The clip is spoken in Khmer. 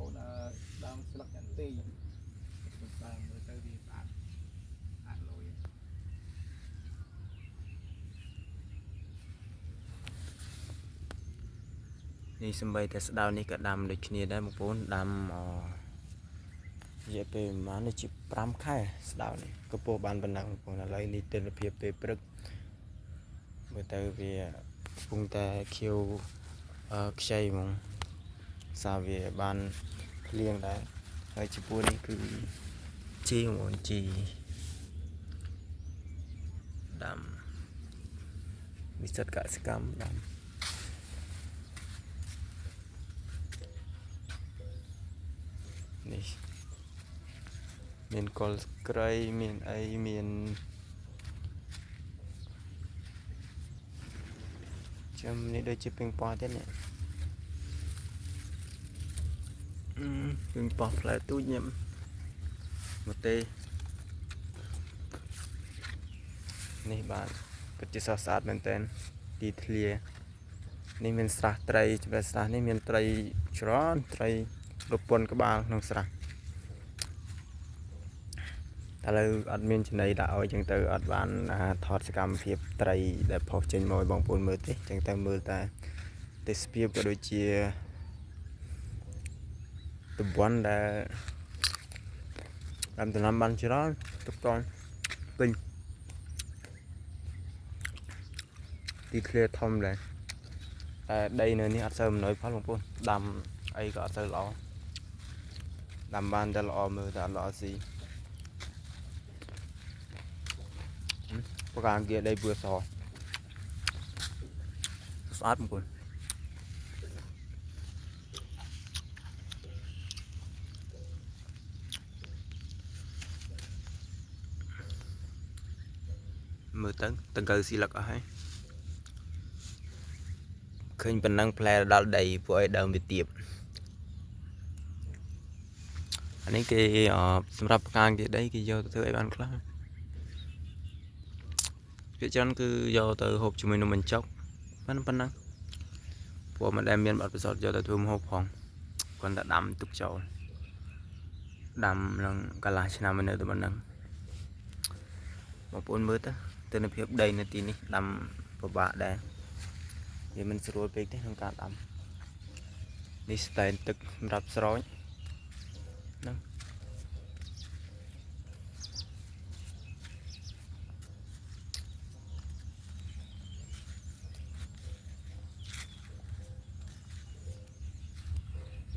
ôn đang sắp nhận tì đang mới tới đi ăn lối នេះសំបីតែស្ដៅនេះក៏ដាំដូចគ្នាដែរបងប្អូនដាំរយៈពេលប្រហែលនេះជា5 ខែស្ដៅនេះក៏ពោះបានប៉ុណ្ណឹងបងប្អូនឥឡូវនេះទិន្នភាពពេលព្រឹកមើលទៅវាកំពុងតែខៀវខ្ចីហ្មងសារវាបានភ្លៀងដែរហើយចំពោះនេះគឺជីបងប្អូនជីដាំវិសិទ្ធកសិកម្មដាំនេះមានកុលក្រៃមានអីមានចាំនេះដូចជាពេញប៉ោះទៀតនេះពេញប៉ោះផ្លែទូចញ៉ាំមកទេនេះបាទពិតជាស្រស់ស្អាតមែនតើទីធ្លានេះមានស្រះត្រីច្បាស់ស្រះនេះមានត្រីច្រើនត្រីប្រពន្ធក្បាលក្នុងស្រះឥឡូវអត់មានចំណីដាក់ឲ្យចឹងទៅអត់បានថតសកម្មភាពត្រីដែលផុសចេញមកឲ្យបងប្អូនមើលទេចឹងតែមើលតែទេសភាពក៏ដូចជាតំបន់ដែលតាមតំណាំបានច្រើនទុកតនពេញទីធ្លាធំដែរតែដីនៅនេះអត់សូវអំណោយផលបងប្អូនដាំអីក៏អត់សូវល្អដាំបានតែល្អមើលតែអត់ល្អស៊ីប្រការងារដីពូសស្អាតបងប្អូនមើលទៅតង្កូវស៊ីលឹកអស់ហើយឃើញប៉ុណ្ណឹងផ្លែដល់ដីពួកឲ្យដើមវាទៀបអានេះគេសម្រាប់ផ្កាគេដីគេយកទៅធ្វើអីបានខ្លះភាគច្រើនគឺយកទៅហូបជាមួយនំបញ្ចុកប៉ុណ្ណឹងពួកមិនដែលមានបទពិសោធន៍យកទៅធ្វើម្ហូបផងគាត់តែដាំទុកចោលដាំនឹងកន្លះឆ្នាំនៅតែប៉ុណ្ណឹងបងប្អូនមើលទៅទិដ្ឋភាពដីនៅទីនេះដាំពិបាកដែរវាមិនស្រួលពេកទេក្នុងការដាំនេះស្តែនទឹកសម្រាប់ស្រោច